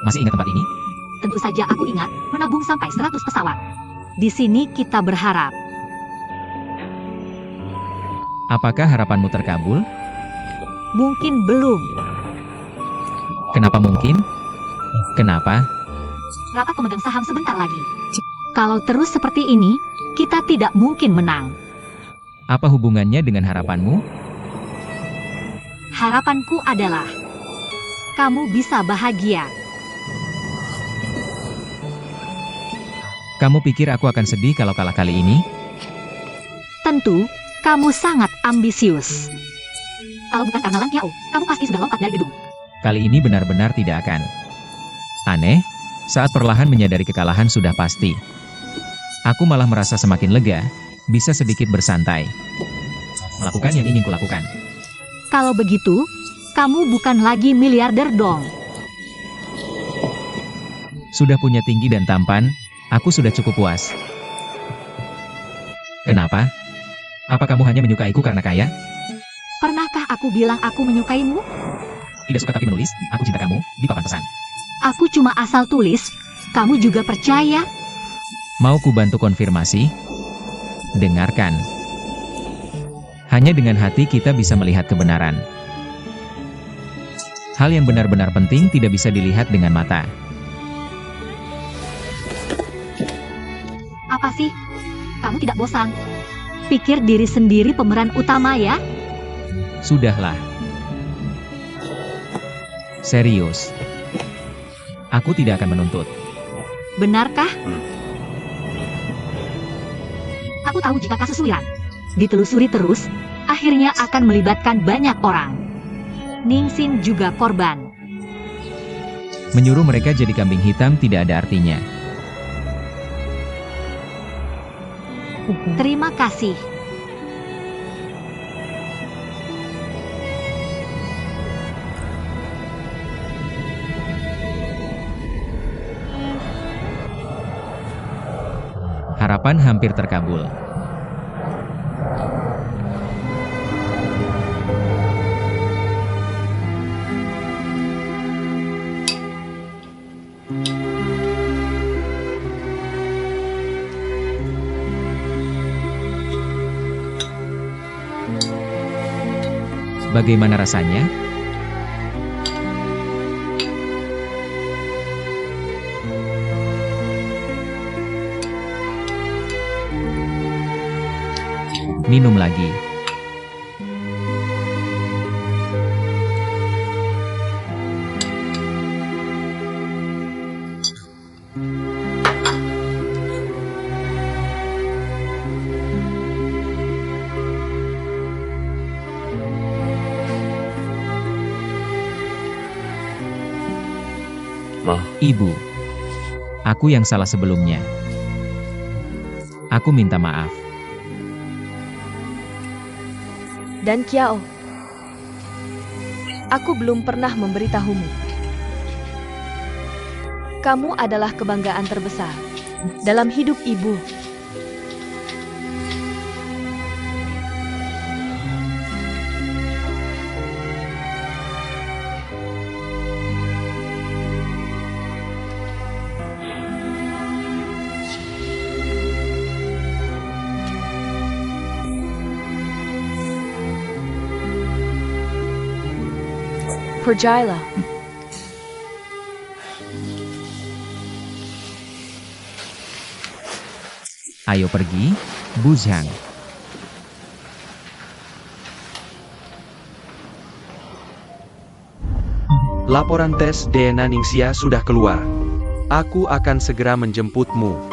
Masih ingat tempat ini? Tentu saja aku ingat, menabung sampai 100 pesawat. Di sini kita berharap. Apakah harapanmu terkabul? Mungkin belum. Kenapa mungkin? Kenapa? Rapat pemegang saham sebentar lagi. Kalau terus seperti ini, kita tidak mungkin menang. Apa hubungannya dengan harapanmu? Harapanku adalah kamu bisa bahagia. Kamu pikir aku akan sedih kalau kalah kali ini? Tentu, kamu sangat ambisius. Kalau bukan karena Lang Qiao, kamu pasti sudah lompat dari gedung. Kali ini benar-benar tidak akan. Aneh, saat perlahan menyadari kekalahan sudah pasti. Aku malah merasa semakin lega, bisa sedikit bersantai. Melakukan yang ingin kulakukan. Kalau begitu, kamu bukan lagi miliarder dong. Sudah punya tinggi dan tampan, aku sudah cukup puas. Kenapa? Apa kamu hanya menyukaiku karena kaya? Pernahkah aku bilang aku menyukaimu? Tidak suka tapi menulis, aku cinta kamu, di papan pesan. Aku cuma asal tulis, kamu juga percaya? Mau ku bantu konfirmasi? Dengarkan. Hanya dengan hati kita bisa melihat kebenaran. Hal yang benar-benar penting tidak bisa dilihat dengan mata. Apa sih? Kamu tidak bosan? Pikir diri sendiri pemeran utama ya? Sudahlah. Serius. Aku tidak akan menuntut. Benarkah? Aku tahu jika kasus Wiran ditelusuri terus, akhirnya akan melibatkan banyak orang. Ningsin juga korban. Menyuruh mereka jadi kambing hitam tidak ada artinya. Terima kasih. Harapan hampir terkabul. Bagaimana rasanya? Minum lagi. Ma. Ibu, aku yang salah sebelumnya. Aku minta maaf. Dan Qiao, aku belum pernah memberitahumu. Kamu adalah kebanggaan terbesar dalam hidup ibu. Pergilah. Ayo pergi, Bu Zhang. Laporan tes DNA Ningxia sudah keluar. Aku akan segera menjemputmu.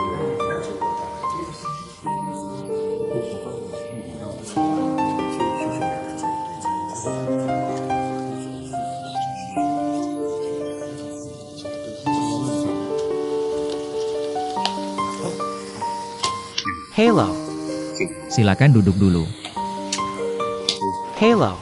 Halo. Silakan duduk dulu. Halo.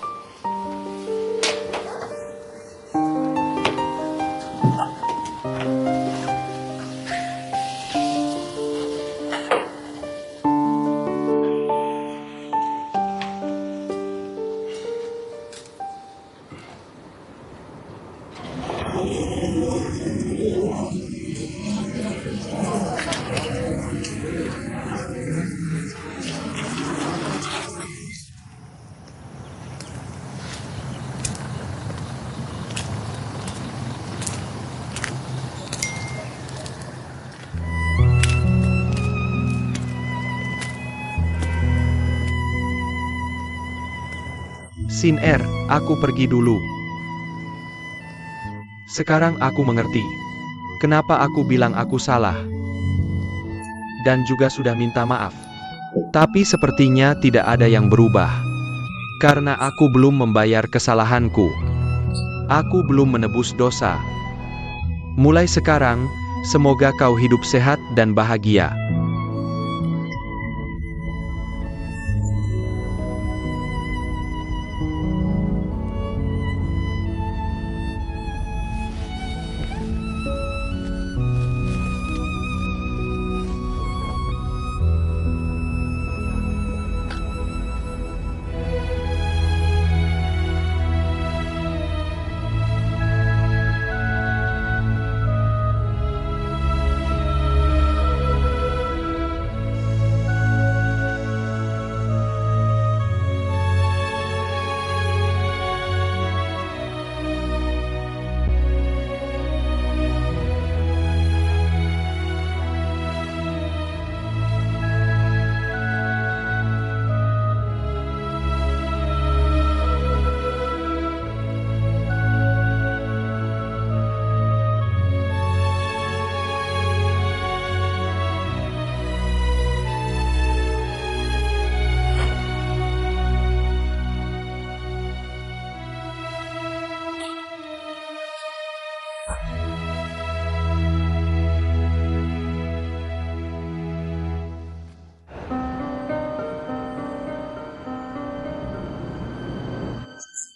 Sin Er, aku pergi dulu. Sekarang aku mengerti. Kenapa aku bilang aku salah. Dan juga sudah minta maaf. Tapi sepertinya tidak ada yang berubah. Karena aku belum membayar kesalahanku. Aku belum menebus dosa. Mulai sekarang, semoga kau hidup sehat dan bahagia.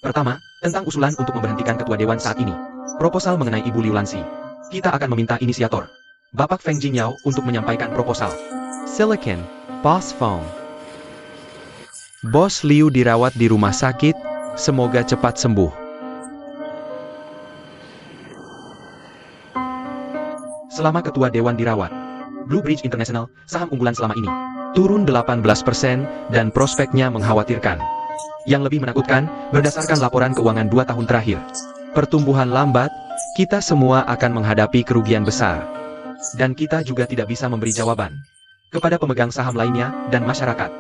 Pertama, tentang usulan untuk memberhentikan ketua dewan saat ini. Proposal mengenai Ibu Liu Lansi. Kita akan meminta inisiator, Bapak Feng Jingyao, untuk menyampaikan proposal. Silicon, Boss Phone. Bos Liu dirawat di rumah sakit, semoga cepat sembuh. Selama ketua dewan dirawat, Blue Bridge International, saham unggulan selama ini, turun 18% dan prospeknya mengkhawatirkan. Yang lebih menakutkan, berdasarkan laporan keuangan 2 tahun terakhir, pertumbuhan lambat, kita semua akan menghadapi kerugian besar. Dan kita juga tidak bisa memberi jawaban kepada pemegang saham lainnya dan masyarakat.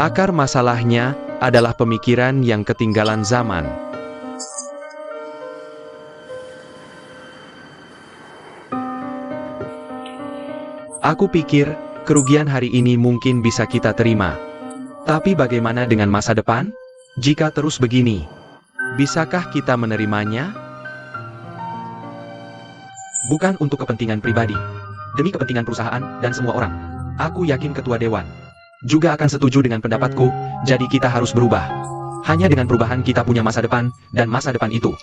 Akar masalahnya adalah pemikiran yang ketinggalan zaman. Aku pikir, kerugian hari ini mungkin bisa kita terima. Tapi bagaimana dengan masa depan? Jika terus begini, bisakah kita menerimanya? Bukan untuk kepentingan pribadi, demi kepentingan perusahaan dan semua orang. Aku yakin ketua dewan juga akan setuju dengan pendapatku, jadi kita harus berubah. Hanya dengan perubahan kita punya masa depan, dan masa depan itu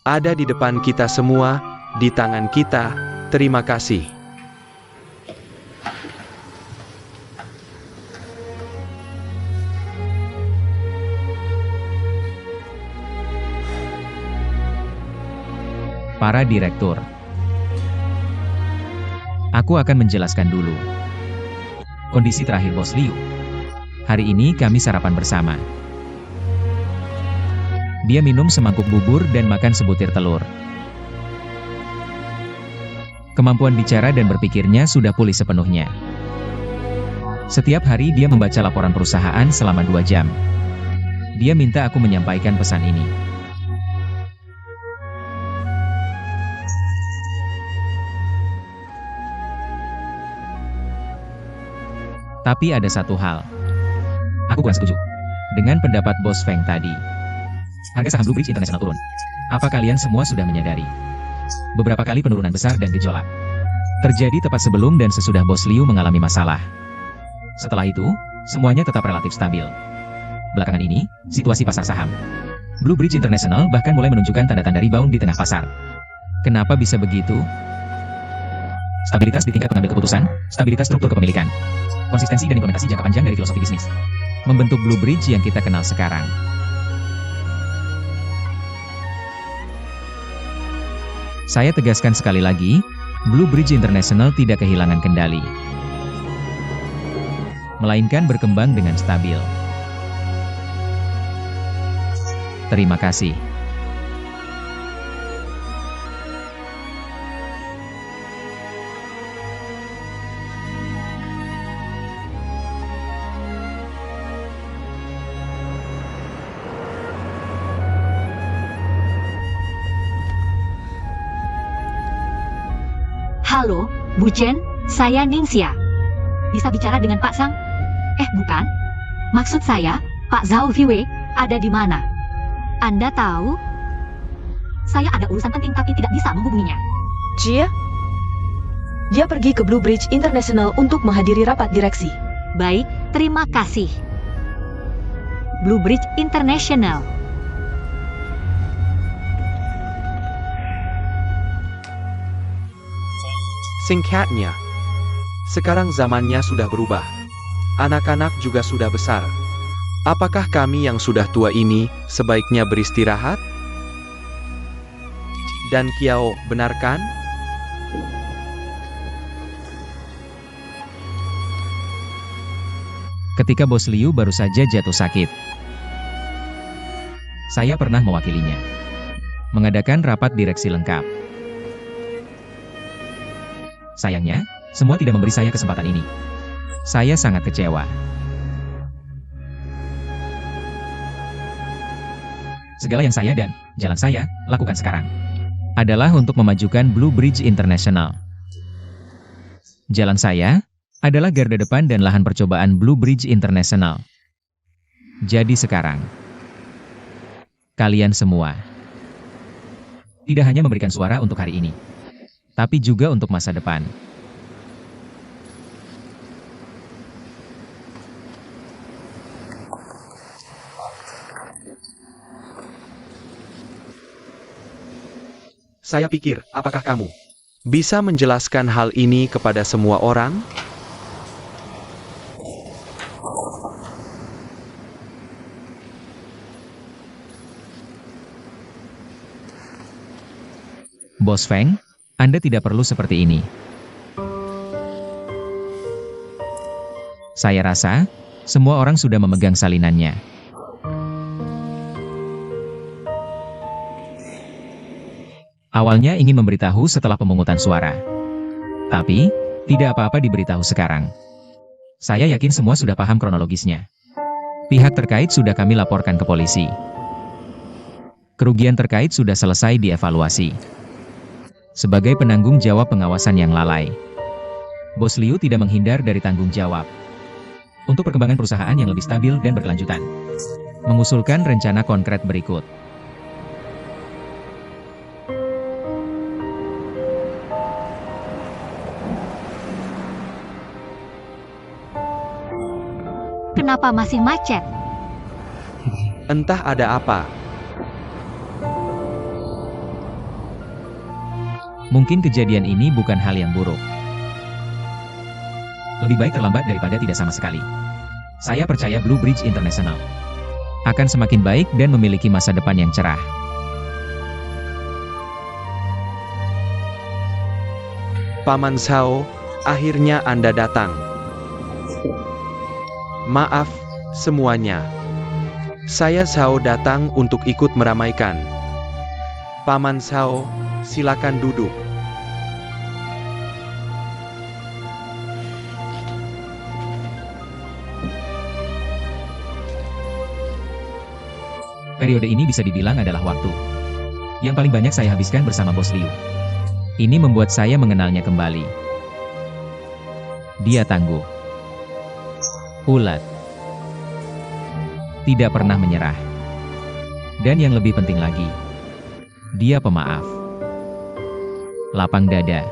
ada di depan kita semua, di tangan kita. Terima kasih. Para direktur. Aku akan menjelaskan dulu kondisi terakhir Bos Liu. Hari ini kami sarapan bersama. Dia minum semangkuk bubur dan makan sebutir telur. Kemampuan bicara dan berpikirnya sudah pulih sepenuhnya. Setiap hari dia membaca laporan perusahaan selama 2 jam. Dia minta aku menyampaikan pesan ini. Tapi ada satu hal. Aku kurang setuju dengan pendapat Bos Feng tadi. Harga saham Blue Bridge International turun. Apa kalian semua sudah menyadari? Beberapa kali penurunan besar dan gejolak terjadi tepat sebelum dan sesudah Bos Liu mengalami masalah. Setelah itu, semuanya tetap relatif stabil. Belakangan ini, situasi pasar saham Blue Bridge International bahkan mulai menunjukkan tanda-tanda rebound di tengah pasar. Kenapa bisa begitu? Stabilitas di tingkat pengambil keputusan, stabilitas struktur kepemilikan, konsistensi dan implementasi jangka panjang dari filosofi bisnis membentuk Blue Bridge yang kita kenal sekarang. Saya tegaskan sekali lagi, Blue Bridge International tidak kehilangan kendali, melainkan berkembang dengan stabil. Terima kasih. Halo, Bu Chen, saya Ningxia. Bisa bicara dengan Pak Sang? Bukan. Maksud saya, Pak Zhao Viwei, ada di mana? Anda tahu? Saya ada urusan penting tapi tidak bisa menghubunginya. Jia? Dia pergi ke Blue Bridge International untuk menghadiri rapat direksi. Baik, terima kasih. Blue Bridge International. Singkatnya, sekarang zamannya sudah berubah. Anak-anak juga sudah besar. Apakah kami yang sudah tua ini sebaiknya beristirahat? Dan Kiao, benar kan? Ketika Bos Liu baru saja jatuh sakit, saya pernah mewakilinya. Mengadakan rapat direksi lengkap. Sayangnya, semua tidak memberi saya kesempatan ini. Saya sangat kecewa. Segala yang saya dan jalan saya lakukan sekarang adalah untuk memajukan Blue Bridge International. Jalan saya adalah garda depan dan lahan percobaan Blue Bridge International. Jadi sekarang, kalian semua tidak hanya memberikan suara untuk hari ini, tapi juga untuk masa depan. Saya pikir, apakah kamu bisa menjelaskan hal ini kepada semua orang? Bos Feng, Anda tidak perlu seperti ini. Saya rasa, semua orang sudah memegang salinannya. Awalnya ingin memberitahu setelah pemungutan suara. Tapi, tidak apa-apa diberitahu sekarang. Saya yakin semua sudah paham kronologisnya. Pihak terkait sudah kami laporkan ke polisi. Kerugian terkait sudah selesai dievaluasi. Sebagai penanggung jawab pengawasan yang lalai, Bos Liu tidak menghindar dari tanggung jawab. Untuk perkembangan perusahaan yang lebih stabil dan berkelanjutan, mengusulkan rencana konkret berikut. Kenapa masih macet? Entah ada apa. Mungkin kejadian ini bukan hal yang buruk. Lebih baik terlambat daripada tidak sama sekali. Saya percaya Blue Bridge International akan semakin baik dan memiliki masa depan yang cerah. Paman Zhao, akhirnya Anda datang. Maaf, semuanya. Saya Zhao datang untuk ikut meramaikan. Paman Zhao, silakan duduk. Periode ini bisa dibilang adalah waktu yang paling banyak saya habiskan bersama Bos Liu. Ini membuat saya mengenalnya kembali. Dia tangguh, ulet, tidak pernah menyerah. Dan yang lebih penting lagi, dia pemaaf, lapang dada.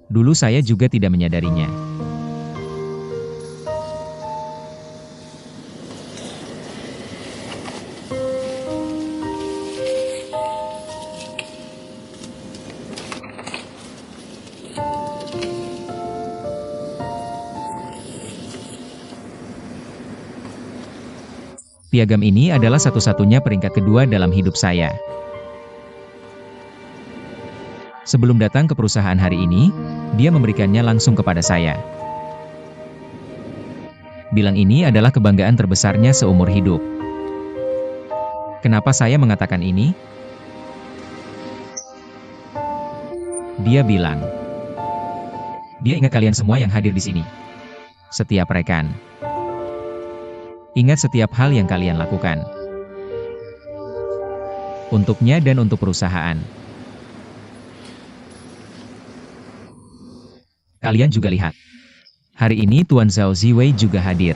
Dulu saya juga tidak menyadarinya. Piagam ini adalah satu-satunya peringkat kedua dalam hidup saya. Sebelum datang ke perusahaan hari ini, dia memberikannya langsung kepada saya. Bilang ini adalah kebanggaan terbesarnya seumur hidup. Kenapa saya mengatakan ini? Dia bilang, dia ingat kalian semua yang hadir di sini. Setiap rekan. Ingat setiap hal yang kalian lakukan. Untuknya dan untuk perusahaan. Kalian juga lihat. Hari ini Tuan Zhao Ziwei juga hadir.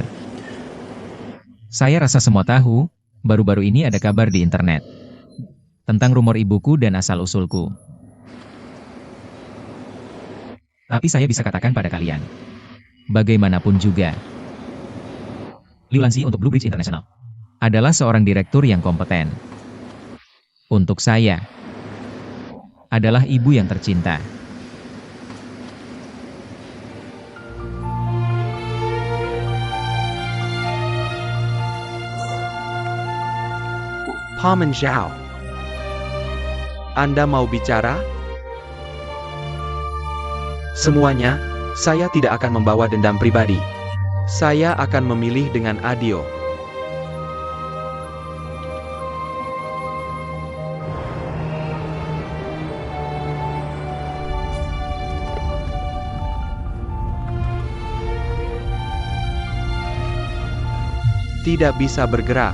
Saya rasa semua tahu, baru-baru ini ada kabar di internet. Tentang rumor ibuku dan asal-usulku. Tapi saya bisa katakan pada kalian. Bagaimanapun juga. Liu Lanxi untuk Blue Bridge International adalah seorang direktur yang kompeten. Untuk saya, adalah ibu yang tercinta. Paman Zhao, Anda mau bicara? Semuanya, saya tidak akan membawa dendam pribadi. Saya akan memilih dengan adil. Tidak bisa bergerak.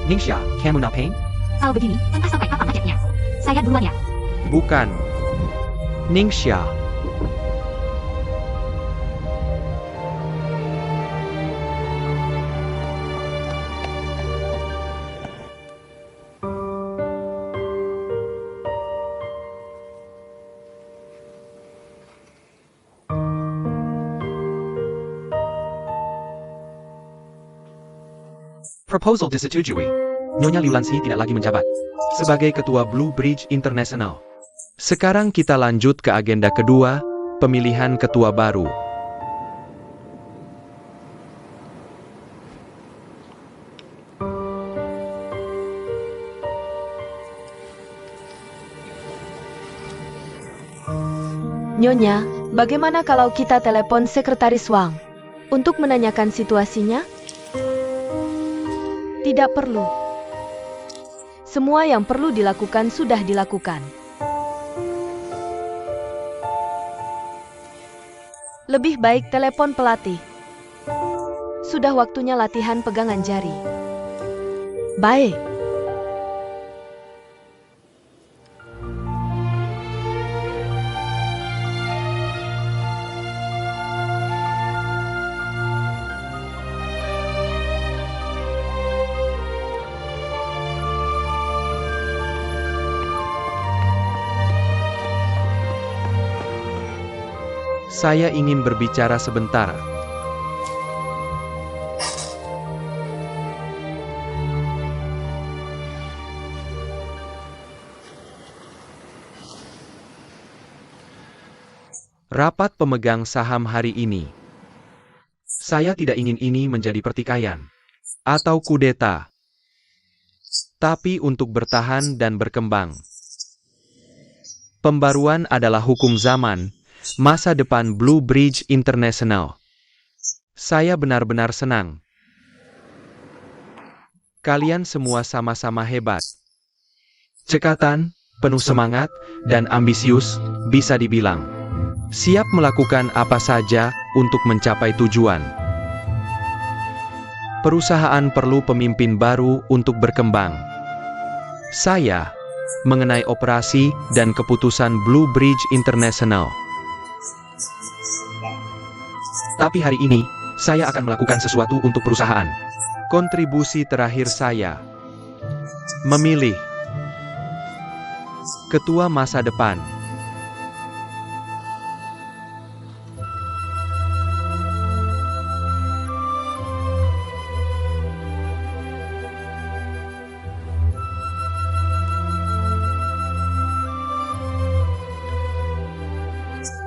Ningxia, kamu ngapain? Kalau begini, entah sampai kapan macetnya. Saya duluan ya. Bukan. Ningxia. Proposal disetujui. Nyonya Liu Lanxi tidak lagi menjabat sebagai Ketua Blue Bridge International. Sekarang kita lanjut ke agenda kedua, pemilihan ketua baru. Nyonya, bagaimana kalau kita telepon Sekretaris Wang untuk menanyakan situasinya? Tidak perlu. Semua yang perlu dilakukan sudah dilakukan. Lebih baik telepon pelatih. Sudah waktunya latihan pegangan jari. Baik. Saya ingin berbicara sebentar. Rapat pemegang saham hari ini. Saya tidak ingin ini menjadi pertikaian atau kudeta, tapi untuk bertahan dan berkembang. Pembaruan adalah hukum zaman. Masa depan Blue Bridge International. Saya benar-benar senang. Kalian semua sama-sama hebat. Cekatan, penuh semangat, dan ambisius, bisa dibilang. Siap melakukan apa saja untuk mencapai tujuan. Perusahaan perlu pemimpin baru untuk berkembang. Saya mengenai operasi dan keputusan Blue Bridge International. Tapi hari ini, saya akan melakukan sesuatu untuk perusahaan. Kontribusi terakhir saya. Memilih ketua masa depan.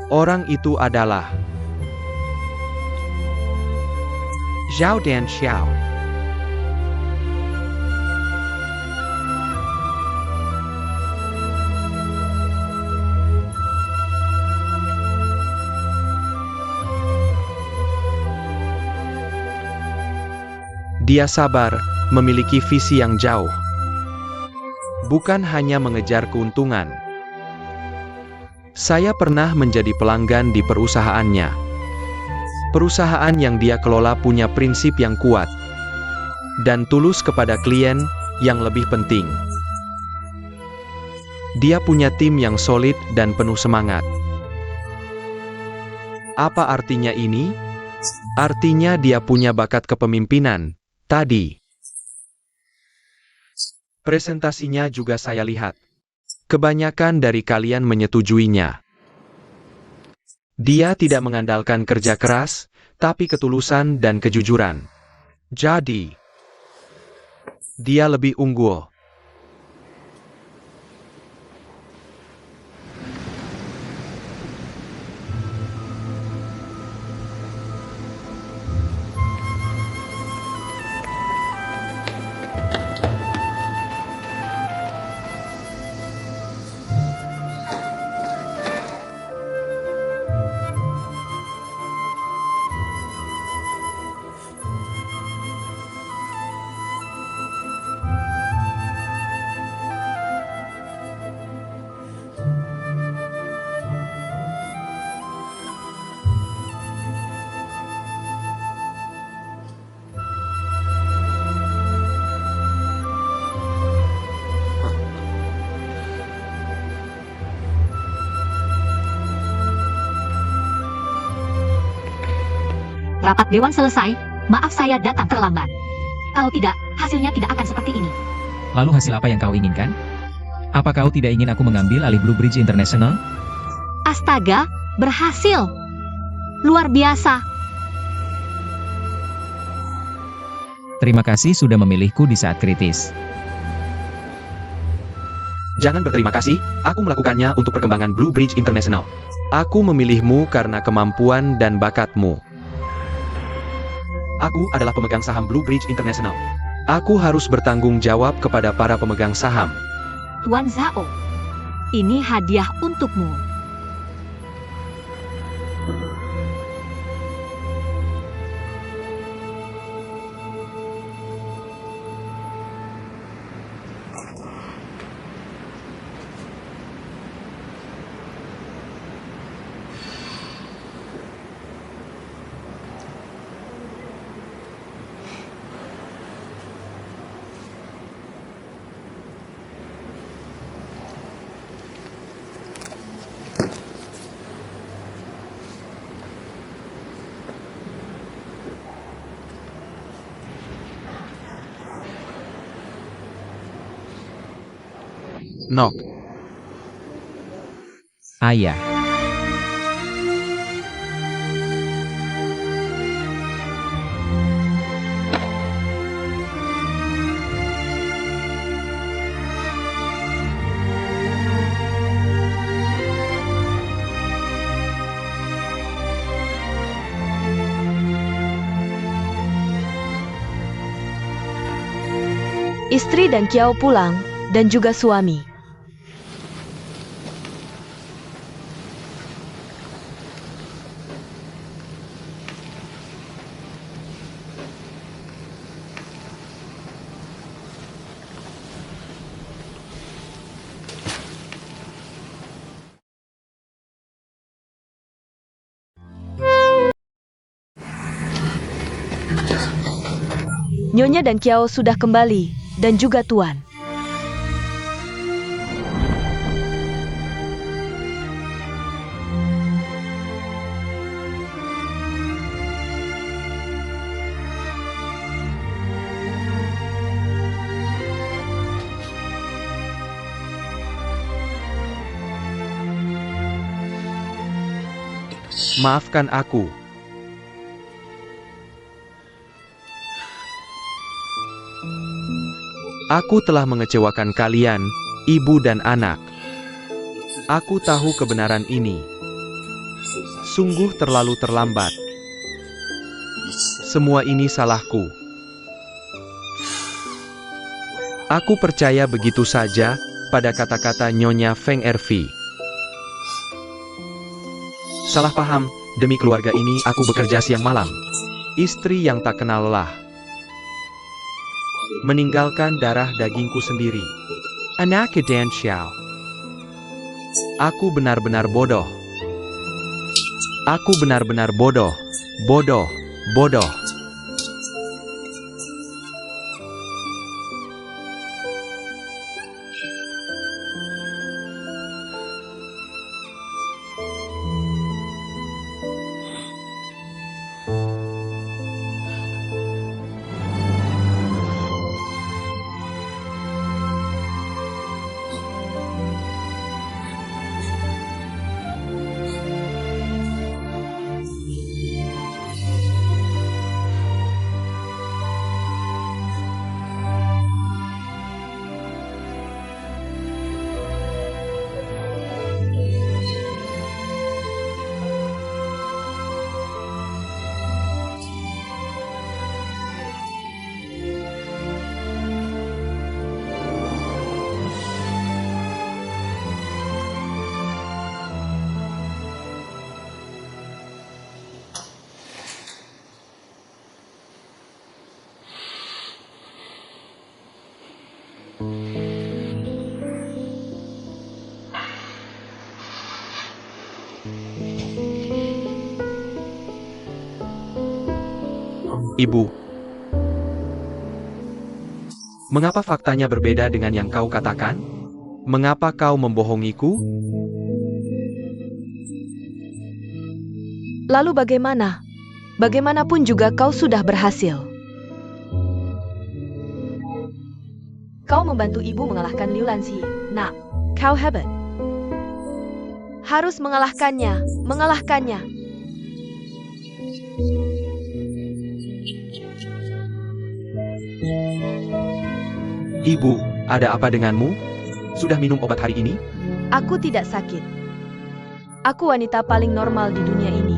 Orang itu adalah Zhao Dan Xiao. Dia sabar, memiliki visi yang jauh. Bukan hanya mengejar keuntungan. Saya pernah menjadi pelanggan di perusahaannya. Perusahaan yang dia kelola punya prinsip yang kuat dan tulus kepada klien yang lebih penting, dia punya tim yang solid dan penuh semangat. Apa artinya ini? Artinya dia punya bakat kepemimpinan. Tadi presentasinya juga saya lihat. Kebanyakan dari kalian menyetujuinya. Dia tidak mengandalkan kerja keras, tapi ketulusan dan kejujuran. Jadi, dia lebih unggul. Rapat dewan selesai, maaf saya datang terlambat. Kalau tidak, hasilnya tidak akan seperti ini. Lalu hasil apa yang kau inginkan? Apa kau tidak ingin aku mengambil alih Blue Bridge International? Astaga, berhasil. Luar biasa. Terima kasih sudah memilihku di saat kritis. Jangan berterima kasih, aku melakukannya untuk perkembangan Blue Bridge International. Aku memilihmu karena kemampuan dan bakatmu. Aku adalah pemegang saham Blue Bridge International. Aku harus bertanggung jawab kepada para pemegang saham. Tuan Zhao, ini hadiah untukmu. Nok. Ayah. Istri dan Kiao pulang, dan juga suami. Nyonya dan Kiao sudah kembali, dan juga Tuan. Maafkan aku. Aku telah mengecewakan kalian, ibu dan anak. Aku tahu kebenaran ini. Sungguh terlalu terlambat. Semua ini salahku. Aku percaya begitu saja pada kata-kata Nyonya Feng Ervi. Salah paham, demi keluarga ini aku bekerja siang malam. Istri yang tak kenal lelah. Meninggalkan darah dagingku sendiri. Anak Dan Xiao. Aku benar-benar bodoh. Aku benar-benar bodoh. Bodoh. Bodoh. Ibu. Mengapa faktanya berbeda dengan yang kau katakan? Mengapa kau membohongiku? Lalu bagaimana? Bagaimanapun juga kau sudah berhasil. Kau membantu ibu mengalahkan Liu Lanzi. Nah, kau hebat. Harus mengalahkannya, mengalahkannya. Ibu, ada apa denganmu? Sudah minum obat hari ini? Aku tidak sakit. Aku wanita paling normal di dunia ini.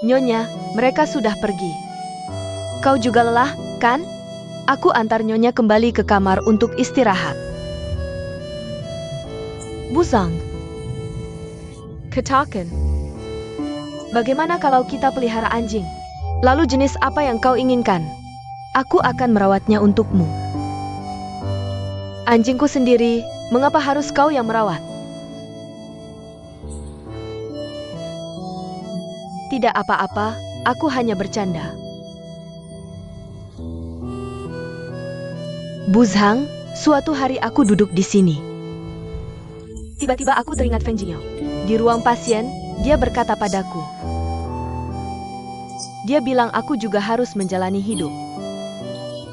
Nyonya, mereka sudah pergi. Kau juga lelah, kan? Aku antar Nyonya kembali ke kamar untuk istirahat. Busang. Katakan. Bagaimana kalau kita pelihara anjing? Lalu jenis apa yang kau inginkan? Aku akan merawatnya untukmu. Anjingku sendiri, mengapa harus kau yang merawat? Tidak apa-apa, aku hanya bercanda. Buzhang, suatu hari aku duduk di sini. Tiba-tiba aku teringat Feng Jingyao. Di ruang pasien, dia berkata padaku. Dia bilang aku juga harus menjalani hidup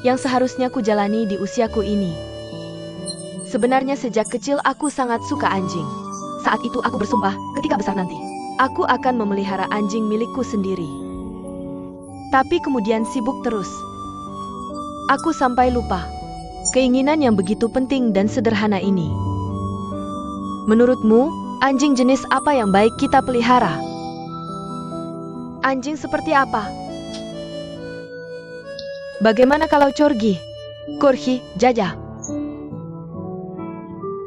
yang seharusnya ku jalani di usiaku ini. Sebenarnya sejak kecil aku sangat suka anjing. Saat itu aku bersumpah, ketika besar nanti, aku akan memelihara anjing milikku sendiri. Tapi kemudian sibuk terus. Aku sampai lupa keinginan yang begitu penting dan sederhana ini. Menurutmu, anjing jenis apa yang baik kita pelihara? Anjing seperti apa? Bagaimana kalau corgi, korhi, jajah?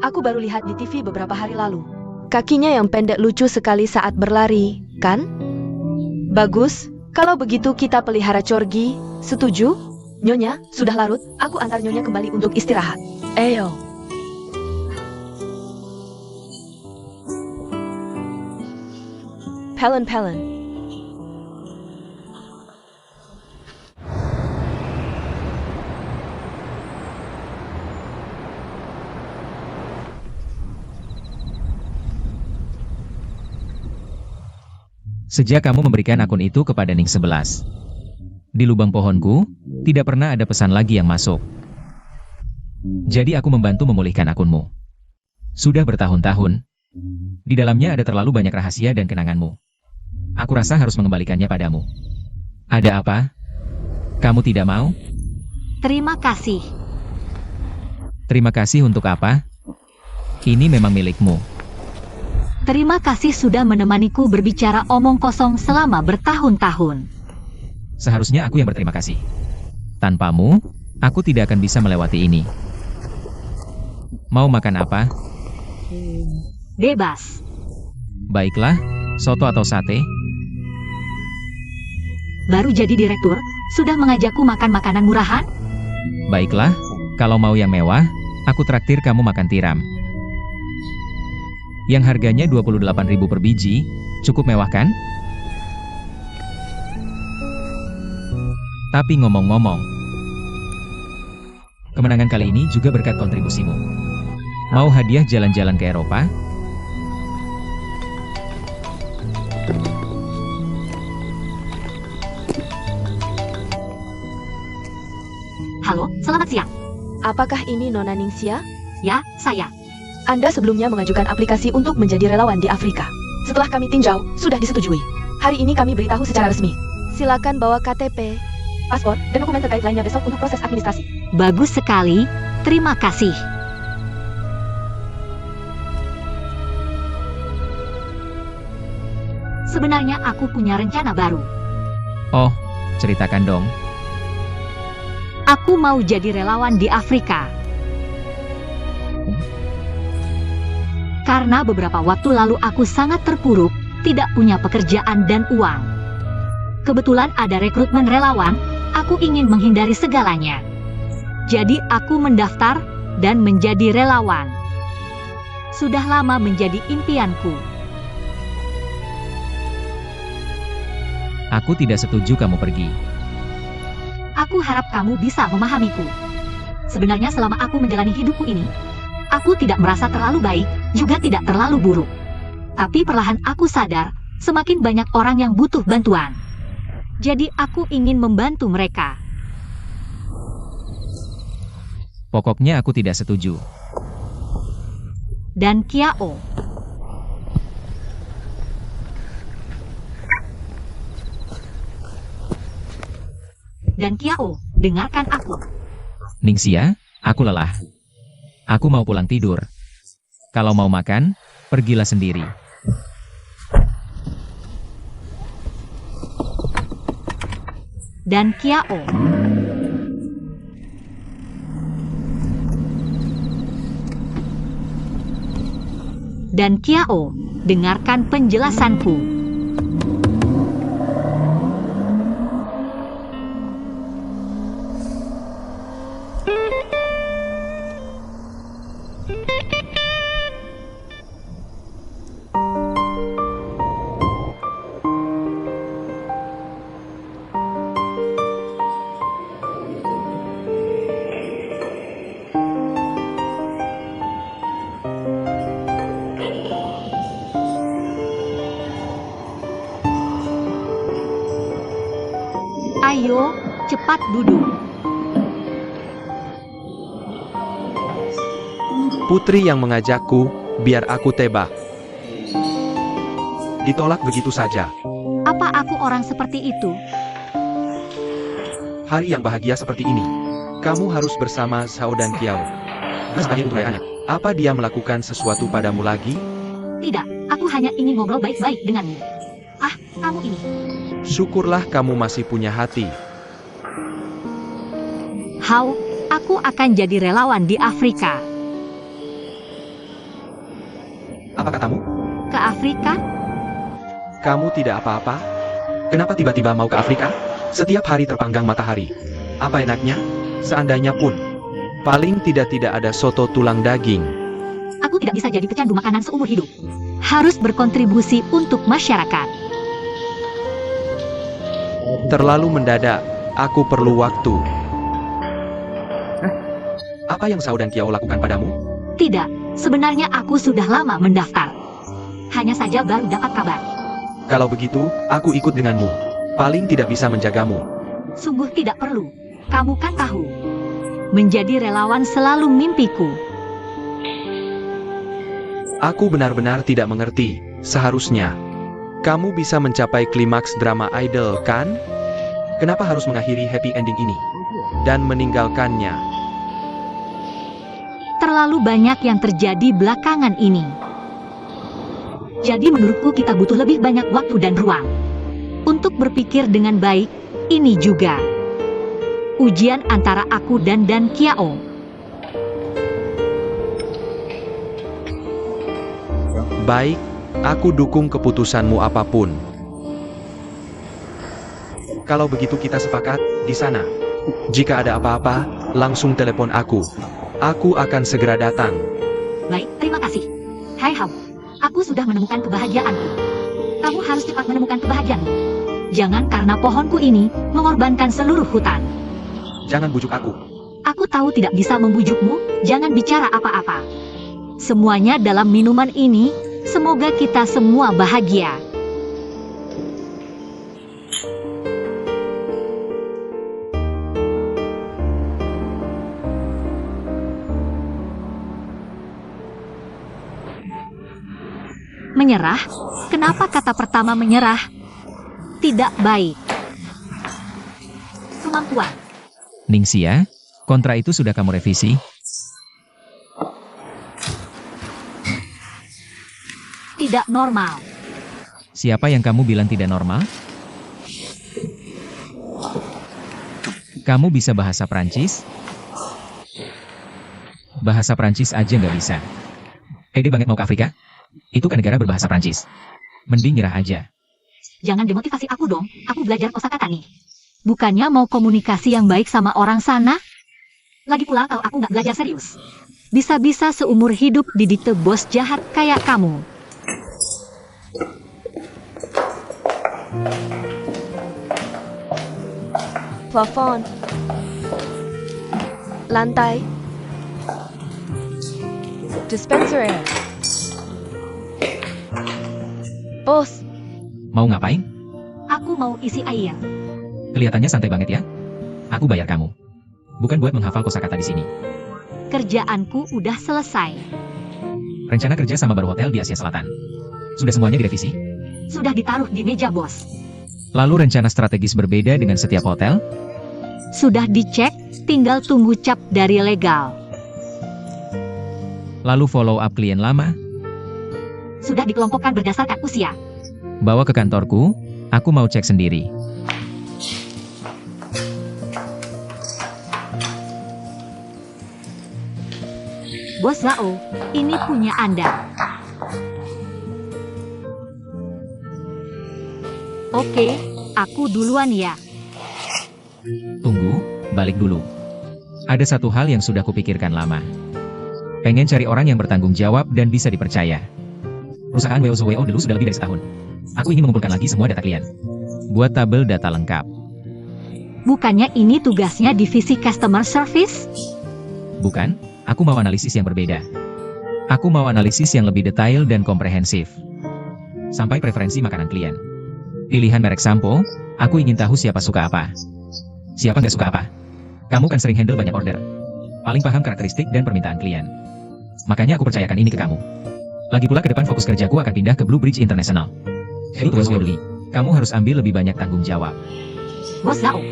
Aku baru lihat di TV beberapa hari lalu. Kakinya yang pendek lucu sekali saat berlari, kan? Bagus, kalau begitu kita pelihara corgi, setuju? Nyonya, sudah larut, aku antar Nyonya kembali untuk istirahat. Ayo. Pelen-pelen. Sejak kamu memberikan akun itu kepada Ning 11. Di lubang pohonku, tidak pernah ada pesan lagi yang masuk. Jadi aku membantu memulihkan akunmu. Sudah bertahun-tahun. Di dalamnya ada terlalu banyak rahasia dan kenanganmu. Aku rasa harus mengembalikannya padamu. Ada apa? Kamu tidak mau? Terima kasih. Terima kasih untuk apa? Ini memang milikmu. Terima kasih sudah menemaniku berbicara omong kosong selama bertahun-tahun. Seharusnya aku yang berterima kasih. Tanpamu, aku tidak akan bisa melewati ini. Mau makan apa? Bebas. Baiklah, soto atau sate? Baru jadi direktur, sudah mengajakku makan makanan murahan? Baiklah, kalau mau yang mewah, aku traktir kamu makan tiram. Yang harganya 28.000 per biji, cukup mewah kan? Tapi ngomong-ngomong, kemenangan kali ini juga berkat kontribusimu. Mau hadiah jalan-jalan ke Eropa? Halo, selamat siang. Apakah ini Nona Ningxia? Ya, saya. Anda sebelumnya mengajukan aplikasi untuk menjadi relawan di Afrika. Setelah kami tinjau, sudah disetujui. Hari ini kami beritahu secara resmi. Silakan bawa KTP, paspor, dan dokumen terkait lainnya besok untuk proses administrasi. Bagus sekali, terima kasih. Sebenarnya aku punya rencana baru. Oh, ceritakan dong. Aku mau jadi relawan di Afrika. Karena beberapa waktu lalu aku sangat terpuruk, tidak punya pekerjaan dan uang. Kebetulan ada rekrutmen relawan, aku ingin menghindari segalanya. Jadi aku mendaftar dan menjadi relawan. Sudah lama menjadi impianku. Aku tidak setuju kamu pergi. Aku harap kamu bisa memahamiku. Sebenarnya selama aku menjalani hidupku ini, aku tidak merasa terlalu baik, juga tidak terlalu buruk. Tapi perlahan aku sadar, semakin banyak orang yang butuh bantuan. Jadi aku ingin membantu mereka. Pokoknya aku tidak setuju. Dan Kiao. Dan Kiao, dengarkan aku. Ningxia, aku lelah. Aku mau pulang tidur. Kalau mau makan, pergilah sendiri. Dan Kiao. Dan Kiao, dengarkan penjelasanku. Ayo, cepat duduk. Putri yang mengajakku, biar aku tebak. Ditolak begitu saja. Apa aku orang seperti itu? Hari yang bahagia seperti ini. Kamu harus bersama Zhao dan Kiao. Sebagai untuk rayaannya, apa dia melakukan sesuatu padamu lagi? Tidak, aku hanya ingin ngobrol baik-baik denganmu. Ah, kamu ini. Syukurlah kamu masih punya hati. Hao, aku akan jadi relawan di Afrika. Apa katamu? Ke Afrika? Kamu tidak apa-apa? Kenapa tiba-tiba mau ke Afrika? Setiap hari terpanggang matahari. Apa enaknya? Seandainya pun. Paling tidak ada soto tulang daging. Aku tidak bisa jadi pecandu makanan seumur hidup. Harus berkontribusi untuk masyarakat. Terlalu mendadak. Aku perlu waktu. Apa yang Zhao dan Kiao lakukan padamu? Tidak, sebenarnya aku sudah lama mendaftar. Hanya saja baru dapat kabar. Kalau begitu, aku ikut denganmu. Paling tidak bisa menjagamu. Sungguh tidak perlu. Kamu kan tahu. Menjadi relawan selalu mimpiku. Aku benar-benar tidak mengerti. Seharusnya kamu bisa mencapai klimaks drama idol, kan? Kenapa harus mengakhiri happy ending ini dan meninggalkannya? Terlalu banyak yang terjadi belakangan ini. Jadi menurutku kita butuh lebih banyak waktu dan ruang untuk berpikir dengan baik. Ini juga ujian antara aku dan Kiao. Baik, aku dukung keputusanmu apapun. Kalau begitu kita sepakat di sana. Jika ada apa-apa, langsung telepon aku. Aku akan segera datang. Baik, terima kasih. Hai Hao, aku sudah menemukan kebahagiaanku. Kamu harus cepat menemukan kebahagiaanmu. Jangan karena pohonku ini mengorbankan seluruh hutan. Jangan bujuk aku. Aku tahu tidak bisa membujukmu, jangan bicara apa-apa. Semuanya dalam minuman ini, semoga kita semua bahagia. Menyerah? Kenapa kata pertama menyerah? Tidak baik. Kemampuan. Ningxia, kontra itu sudah kamu revisi? Tidak normal. Siapa yang kamu bilang tidak normal? Kamu bisa bahasa Prancis? Bahasa Prancis aja nggak bisa. Pede banget mau ke Afrika? Itu kan negara berbahasa Prancis. Mending nyerah aja. Jangan demotivasi aku dong, aku belajar kosakata nih. Bukannya mau komunikasi yang baik sama orang sana? Lagi pula kalau aku nggak belajar serius, bisa-bisa seumur hidup didikte bos jahat kayak kamu. Plafon. Lantai. Dispenser air. Bos, Mau ngapain? Aku mau isi air. Kelihatannya santai banget ya. Aku bayar kamu. Bukan buat menghafal kosakata di sini. Kerjaanku udah selesai. Rencana kerja sama baru hotel di Asia Selatan. Sudah semuanya direvisi? Sudah ditaruh di meja bos. Lalu rencana strategis berbeda dengan setiap hotel? Sudah dicek, tinggal tunggu cap dari legal. Lalu follow up klien lama? Sudah dikelompokkan berdasarkan usia. Bawa ke kantorku, aku mau cek sendiri. Bos Zhao, ini punya Anda. Oke, aku duluan ya. Tunggu, balik dulu. Ada satu hal yang sudah kupikirkan lama. Pengen cari orang yang bertanggung jawab dan bisa dipercaya. Perusahaan WOZWO dulu sudah lebih dari setahun. Aku ingin mengumpulkan lagi semua data klien. Buat tabel data lengkap. Bukannya ini tugasnya divisi customer service? Bukan, aku mau analisis yang berbeda. Aku mau analisis yang lebih detail dan komprehensif. Sampai preferensi makanan klien. Pilihan merek sampo, aku ingin tahu siapa suka apa. Siapa nggak suka apa. Kamu kan sering handle banyak order. Paling paham karakteristik dan permintaan klien. Makanya aku percayakan ini ke kamu. Lagi pula ke depan fokus kerjaku akan pindah ke Blue Bridge International. Hei Tuan Weoli, kamu harus ambil lebih banyak tanggung jawab. Bos Zhao,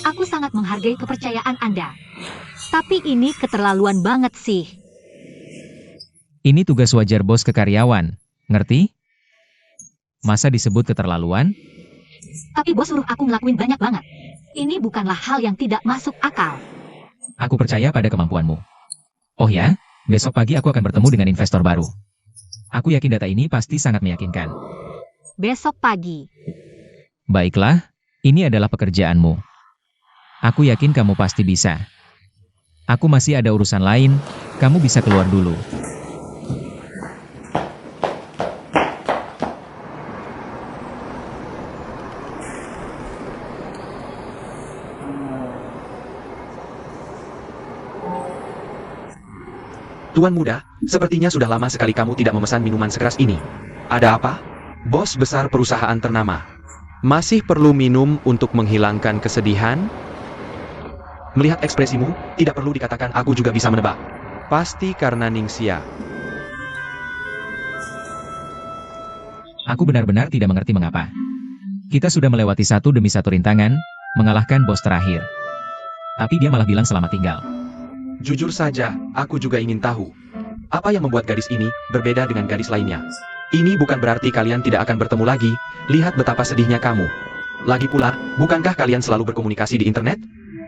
aku sangat menghargai kepercayaan Anda. Tapi ini keterlaluan banget sih. Ini tugas wajar bos ke karyawan, ngerti? Masa disebut keterlaluan? Tapi bos suruh aku ngelakuin banyak banget. Ini bukanlah hal yang tidak masuk akal. Aku percaya pada kemampuanmu. Oh ya, besok pagi aku akan bertemu dengan investor baru. Aku yakin data ini pasti sangat meyakinkan. Besok pagi. Baiklah, ini adalah pekerjaanmu. Aku yakin kamu pasti bisa. Aku masih ada urusan lain, kamu bisa keluar dulu. Tuan muda, sepertinya sudah lama sekali kamu tidak memesan minuman sekeras ini. Ada apa? Bos besar perusahaan ternama. Masih perlu minum untuk menghilangkan kesedihan? Melihat ekspresimu, tidak perlu dikatakan aku juga bisa menebak. Pasti karena Ningxia. Aku benar-benar tidak mengerti mengapa. Kita sudah melewati satu demi satu rintangan, mengalahkan bos terakhir. Tapi dia malah bilang selamat tinggal. Jujur saja, aku juga ingin tahu. Apa yang membuat gadis ini berbeda dengan gadis lainnya? Ini bukan berarti kalian tidak akan bertemu lagi, lihat betapa sedihnya kamu. Lagi pula, bukankah kalian selalu berkomunikasi di internet?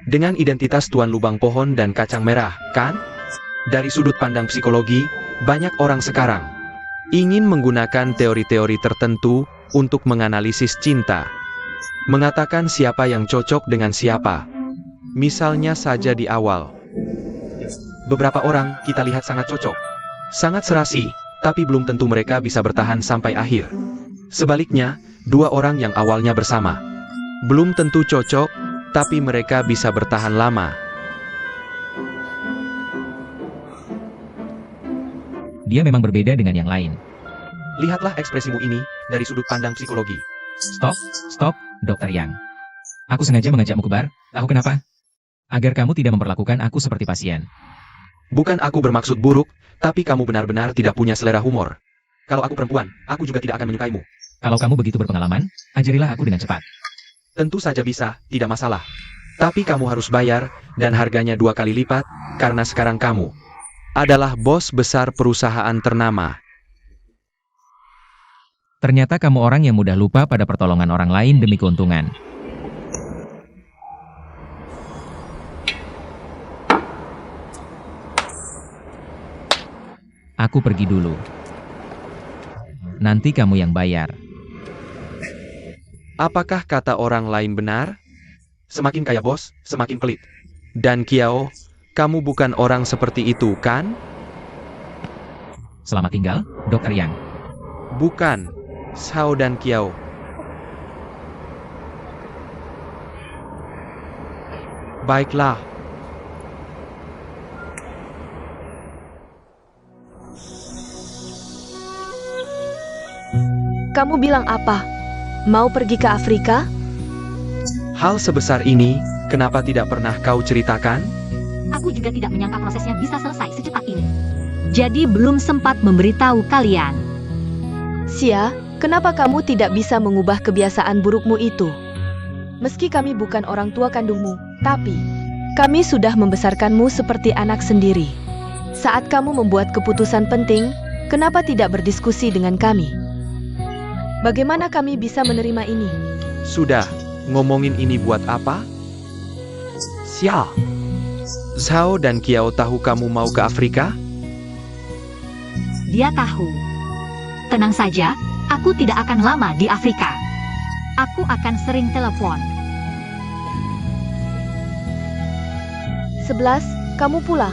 Dengan identitas Tuan Lubang Pohon dan Kacang Merah, kan? Dari sudut pandang psikologi, banyak orang sekarang ingin menggunakan teori-teori tertentu untuk menganalisis cinta. Mengatakan siapa yang cocok dengan siapa. Misalnya saja di awal. Beberapa orang kita lihat sangat cocok, sangat serasi, tapi belum tentu mereka bisa bertahan sampai akhir. Sebaliknya, dua orang yang awalnya bersama, belum tentu cocok, tapi mereka bisa bertahan lama. Dia memang berbeda dengan yang lain. Lihatlah ekspresimu ini dari sudut pandang psikologi. Stop, Dr. Yang. Aku sengaja mengajakmu ke bar, tahu kenapa? Agar kamu tidak memperlakukan aku seperti pasien. Bukan aku bermaksud buruk, tapi kamu benar-benar tidak punya selera humor. Kalau aku perempuan, aku juga tidak akan menyukaimu. Kalau kamu begitu berpengalaman, ajarilah aku dengan cepat. Tentu saja bisa, tidak masalah. Tapi kamu harus bayar, dan harganya 2 kali lipat, karena sekarang kamu adalah bos besar perusahaan ternama. Ternyata kamu orang yang mudah lupa pada pertolongan orang lain demi keuntungan. Aku pergi dulu. Nanti kamu yang bayar. Apakah kata orang lain benar? Semakin kaya bos, semakin pelit. Dan Kiao, Kamu bukan orang seperti itu, kan? Selamat tinggal, Dr. Yang. Bukan. Xiao dan Kiao. Baiklah. Kamu bilang apa? Mau pergi ke Afrika? Hal sebesar ini, kenapa tidak pernah kau ceritakan? Aku juga tidak menyangka prosesnya bisa selesai secepat ini. Jadi belum sempat memberitahu kalian. Xia, kenapa kamu tidak bisa mengubah kebiasaan burukmu itu? Meski kami bukan orang tua kandungmu, tapi kami sudah membesarkanmu seperti anak sendiri. Saat kamu membuat keputusan penting, kenapa tidak berdiskusi dengan kami? Bagaimana kami bisa menerima ini? Sudah, ngomongin ini buat apa? Xiao. Xiao dan Kiao tahu kamu mau ke Afrika? Dia tahu. Tenang saja, aku tidak akan lama di Afrika. Aku akan sering telepon. 11, kamu pulang.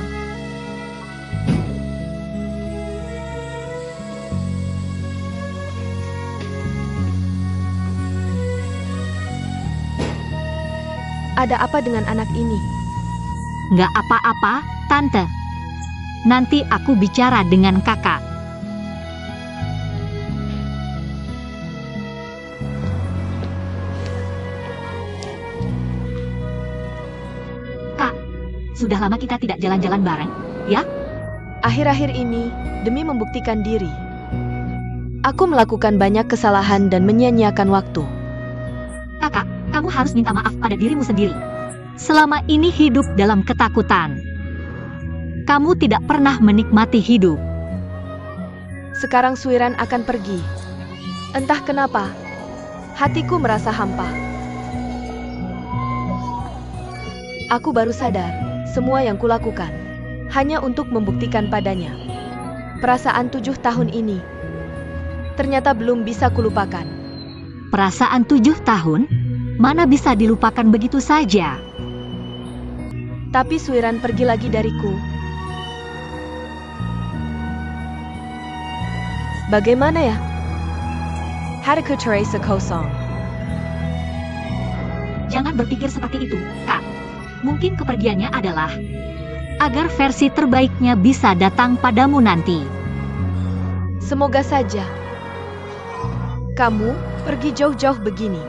Ada apa dengan anak ini? Nggak apa-apa, Tante. Nanti aku bicara dengan kakak. Kak, sudah lama kita tidak jalan-jalan bareng, ya? Akhir-akhir ini, demi membuktikan diri, aku melakukan banyak kesalahan dan menyia-nyiakan waktu. Kakak, kamu harus minta maaf pada dirimu sendiri. Selama ini hidup dalam ketakutan. Kamu tidak pernah menikmati hidup. Sekarang Suiran akan pergi. Entah kenapa, hatiku merasa hampa. Aku baru sadar, semua yang kulakukan hanya untuk membuktikan padanya. Perasaan 7 tahun ini ternyata belum bisa kulupakan. Perasaan 7 tahun? Mana bisa dilupakan begitu saja? Tapi Suiran pergi lagi dariku. Bagaimana ya? Hatiku terasa kosong. Jangan berpikir seperti itu, Kak. Mungkin kepergiannya adalah agar versi terbaiknya bisa datang padamu nanti. Semoga saja. Kamu pergi jauh-jauh begini.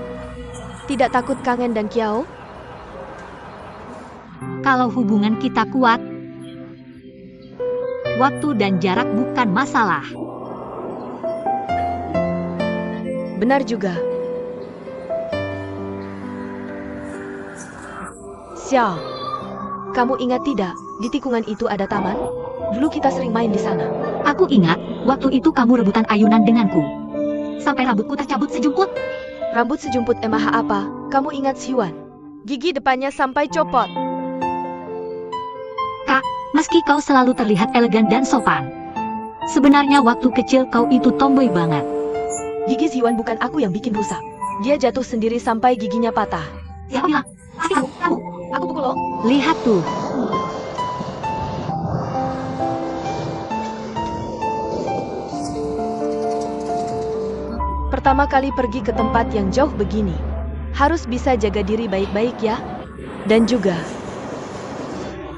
Tidak takut kangen dan Kiao? Kalau hubungan kita kuat, waktu dan jarak bukan masalah. Benar juga. Xiao, kamu ingat tidak, di tikungan itu ada taman? Dulu kita sering main di sana. Aku ingat, waktu itu kamu rebutan ayunan denganku. Sampai rambutku tercabut sejumput. Rambut sejumput emaha apa? Kamu ingat Siwan? Gigi depannya sampai copot. Kak, meski kau selalu terlihat elegan dan sopan, sebenarnya waktu kecil kau itu tomboy banget. Gigi Siwan bukan aku yang bikin rusak. Dia jatuh sendiri sampai giginya patah. Siapa bilang? Tapi kamu. Aku pukul lo. Lihat tuh. Pertama kali pergi ke tempat yang jauh begini, harus bisa jaga diri baik-baik ya. Dan juga,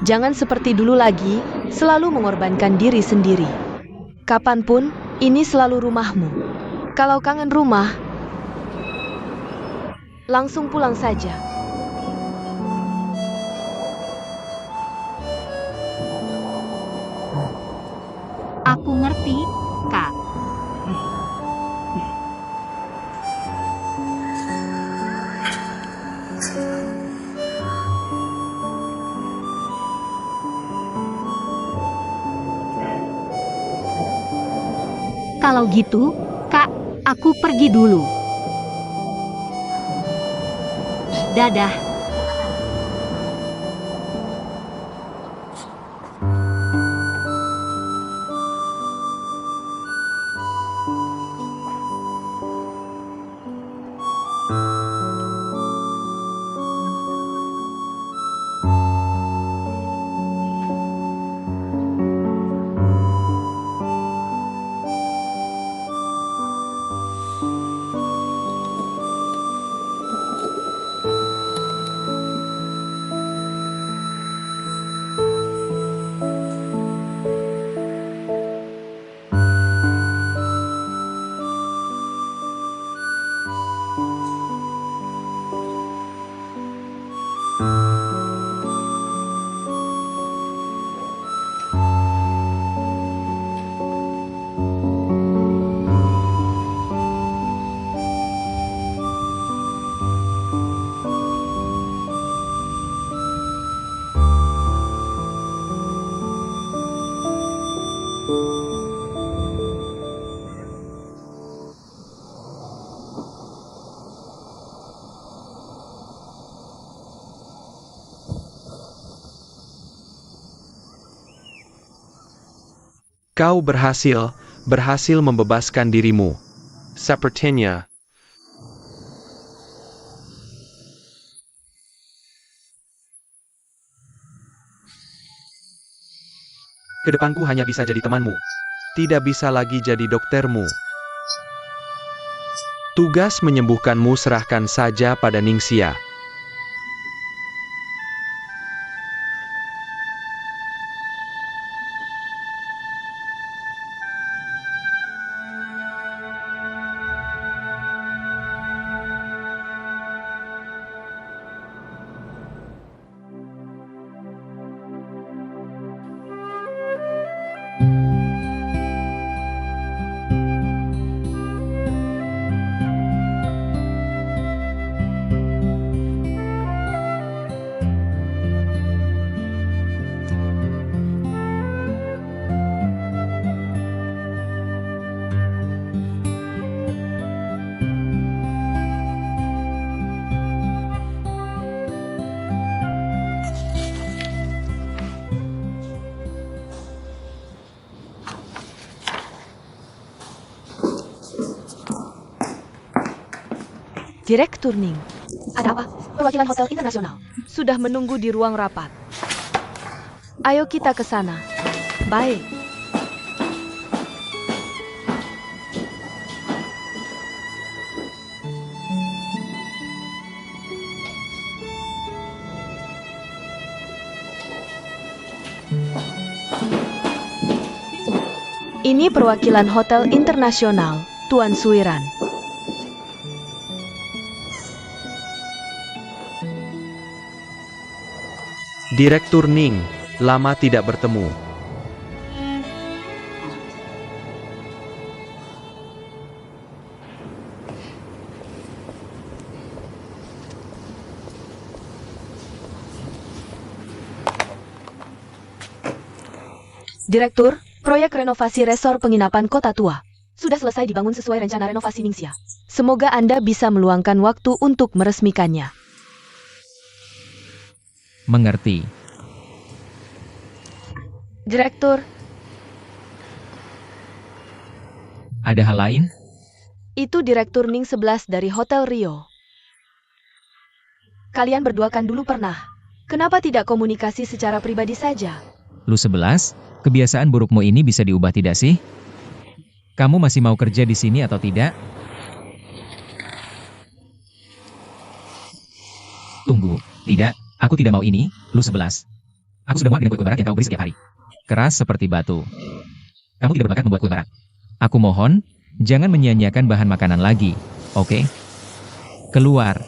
jangan seperti dulu lagi, selalu mengorbankan diri sendiri. Kapanpun, ini selalu rumahmu. Kalau kangen rumah, langsung pulang saja. Aku ngerti, Kak. Kalau gitu, Kak, aku pergi dulu. Dadah. Kau berhasil membebaskan dirimu. Sepertinya. Kedepanku hanya bisa jadi temanmu. Tidak bisa lagi jadi doktermu. Tugas menyembuhkanmu serahkan saja pada Ningxia. Direktur Ning, Ada apa? Perwakilan hotel internasional. sudah menunggu di ruang rapat. Ayo kita ke sana. Baik. Ini perwakilan hotel internasional, Tuan Suiran. Direktur Ning, lama tidak bertemu. Direktur, proyek renovasi resor penginapan Kota Tua sudah selesai dibangun sesuai rencana renovasi Ningxia. Semoga Anda bisa meluangkan waktu untuk meresmikannya. Mengerti. Direktur, Ada hal lain? itu Direktur Ning 11 dari Hotel Rio. Kalian berdua kan dulu pernah. Kenapa tidak komunikasi secara pribadi saja? Lu 11? Kebiasaan burukmu ini bisa diubah tidak sih? Kamu masih mau kerja di sini atau tidak? Tunggu, tidak, aku tidak mau ini, Lu 11. Aku sudah muak dengan kue barat yang kau beri setiap hari. Keras seperti batu. Kamu tidak berbakat membuat kue barat. Aku mohon, jangan menyia-nyiakan bahan makanan lagi, oke? Keluar.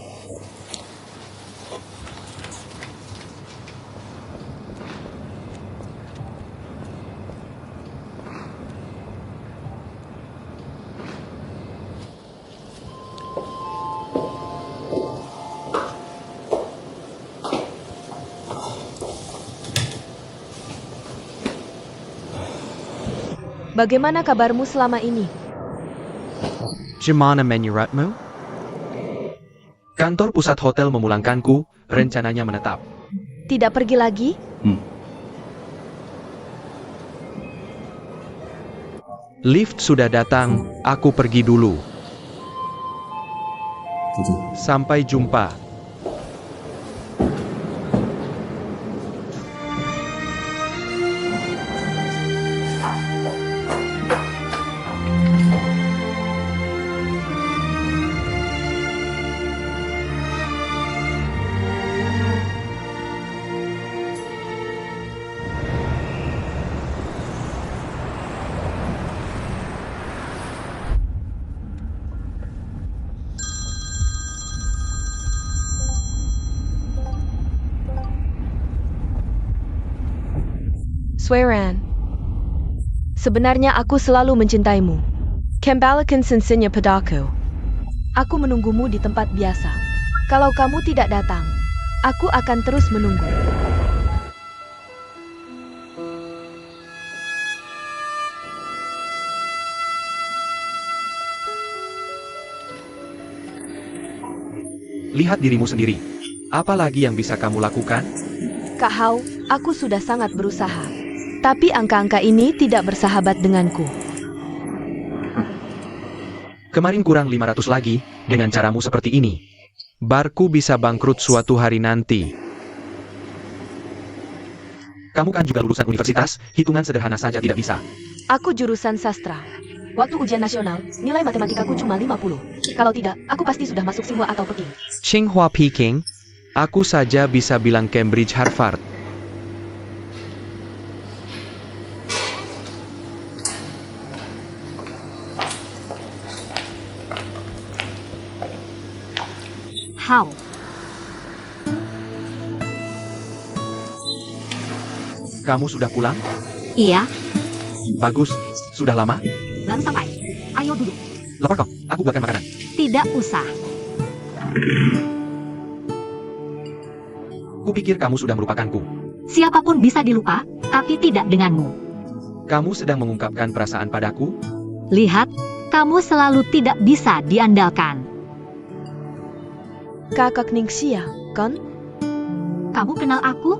Bagaimana kabarmu selama ini? Gimana menurutmu? Kantor pusat hotel memulangkanku, rencananya menetap. Tidak pergi lagi? Lift sudah datang, aku pergi dulu. Sampai jumpa. Suiran, sebenarnya aku selalu mencintaimu. Kembalikan cincinnya padaku. Aku menunggumu di tempat biasa. Kalau kamu tidak datang, aku akan terus menunggu. Lihat dirimu sendiri. Apa lagi yang bisa kamu lakukan? Kak Hao, aku sudah sangat berusaha. Tapi angka-angka ini tidak bersahabat denganku. Kemarin kurang 500 lagi, dengan caramu seperti ini. Barku bisa bangkrut suatu hari nanti. Kamu kan juga lulusan universitas, hitungan sederhana saja tidak bisa. Aku jurusan sastra. Waktu ujian nasional, nilai matematikaku cuma 50. Kalau tidak, aku pasti sudah masuk Tsinghua atau Peking. Tsinghua Peking? Aku saja bisa bilang Cambridge Harvard. Hao, Kamu sudah pulang? iya, Bagus. Sudah lama? baru sampai. Ayo duduk. Lapar kau? Aku buatkan makanan. Tidak usah. Kupikir kamu sudah melupakanku. Siapapun bisa dilupa, tapi tidak denganmu. Kamu sedang mengungkapkan perasaan padaku? Lihat, kamu selalu tidak bisa diandalkan. Kakak Ningxia, kan? Kamu kenal aku?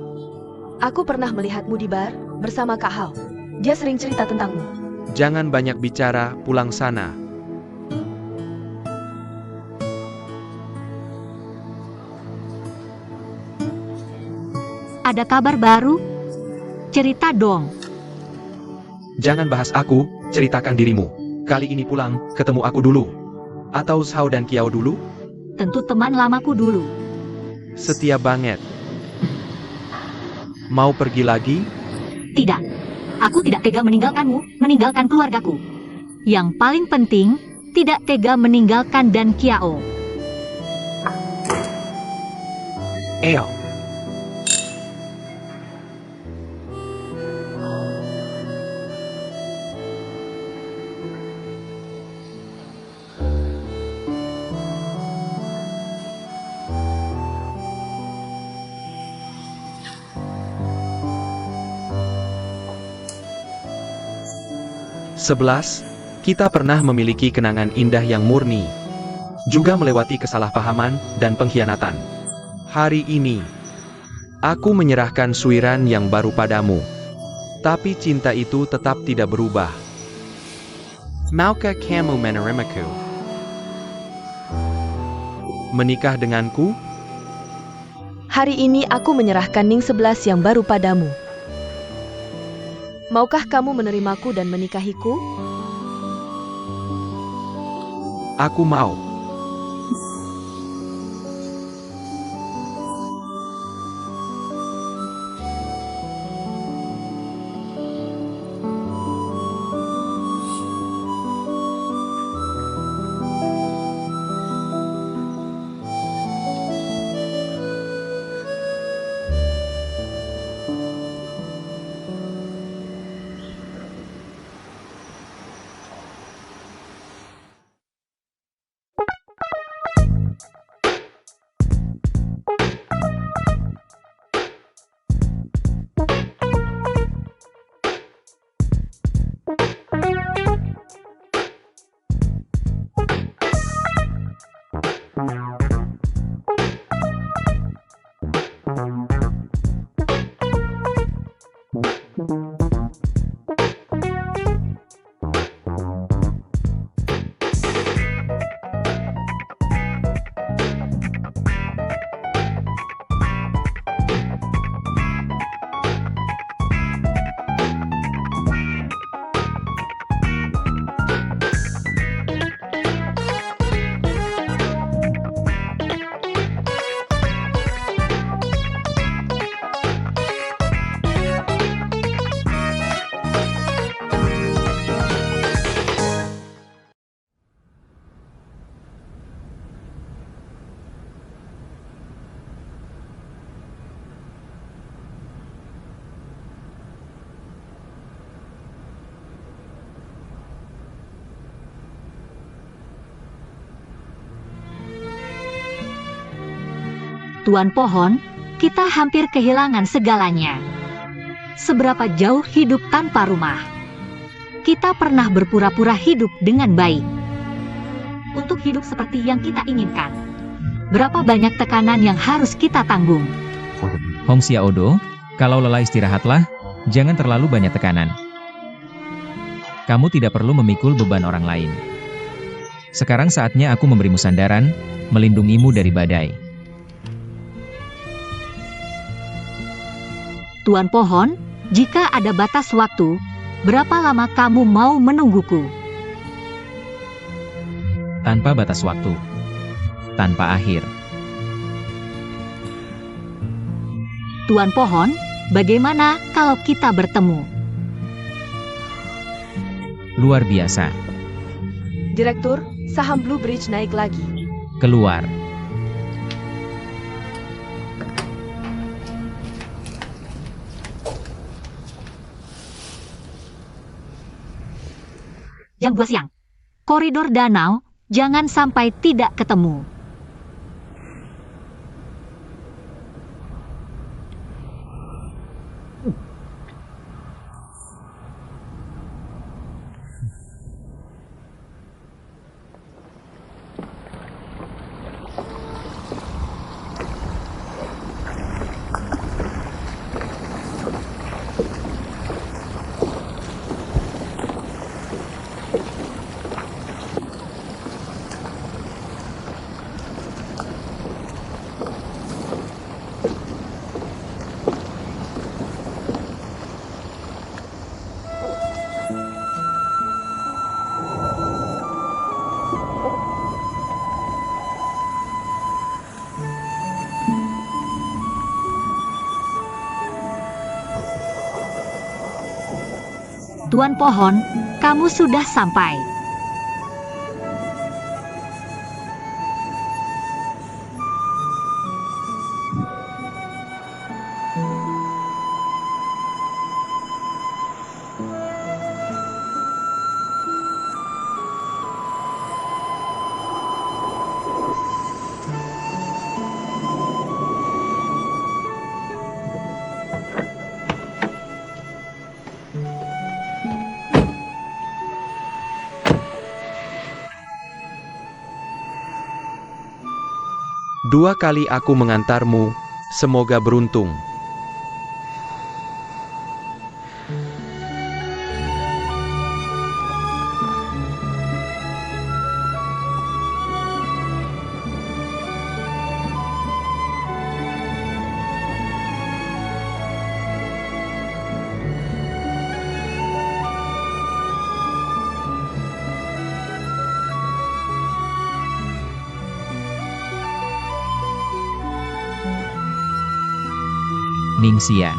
Aku pernah melihatmu di bar bersama Kak Hao. Dia sering cerita tentangmu. Jangan banyak bicara, pulang sana. Ada kabar baru? Cerita dong. Jangan bahas aku, ceritakan dirimu. Kali ini pulang, ketemu aku dulu. Atau Zhao dan Kiao dulu? Tentu teman lamaku dulu. Setia banget. Mau pergi lagi? Tidak. Aku tidak tega meninggalkanmu, meninggalkan keluargaku. Yang paling penting, tidak tega meninggalkan Dan Kiao. Eo. Sebelas, kita pernah memiliki kenangan indah yang murni, juga melewati kesalahpahaman dan pengkhianatan. Hari ini, aku menyerahkan suiran yang baru padamu. Tapi cinta itu tetap tidak berubah. Maukah kamu menerimaku? Menikah denganku? Hari ini aku menyerahkan Ning 11 yang baru padamu. Maukah kamu menerimaku dan menikahiku? Aku mau. Tuan Pohon, kita hampir kehilangan segalanya. Seberapa jauh hidup tanpa rumah? Kita pernah berpura-pura hidup dengan baik. Untuk hidup seperti yang kita inginkan. Berapa banyak tekanan yang harus kita tanggung? Hong Xiaodo, kalau lelah istirahatlah, jangan terlalu banyak tekanan. Kamu tidak perlu memikul beban orang lain. Sekarang saatnya aku memberimu sandaran, melindungimu dari badai. Tuan Pohon, jika ada batas waktu, berapa lama kamu mau menungguku? Tanpa batas waktu. Tanpa akhir. Tuan Pohon, bagaimana kalau kita bertemu? Luar biasa. Direktur, saham Blue Bridge naik lagi. Keluar. Yang Buas Yang. Koridor danau, jangan sampai tidak ketemu. Tuan Pohon, kamu sudah sampai. Dua kali aku mengantarmu, semoga beruntung. Ningxia.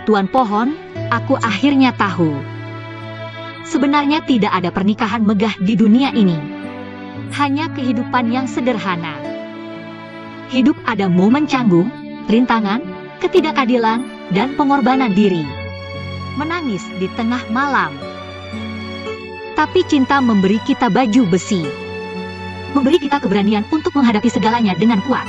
Tuan Pohon, aku akhirnya tahu. Sebenarnya tidak ada pernikahan megah di dunia ini. Hanya kehidupan yang sederhana. Hidup ada momen canggung, rintangan, ketidakadilan, dan pengorbanan diri. Menangis di tengah malam. Tapi cinta memberi kita baju besi. Memberi kita keberanian untuk menghadapi segalanya dengan kuat.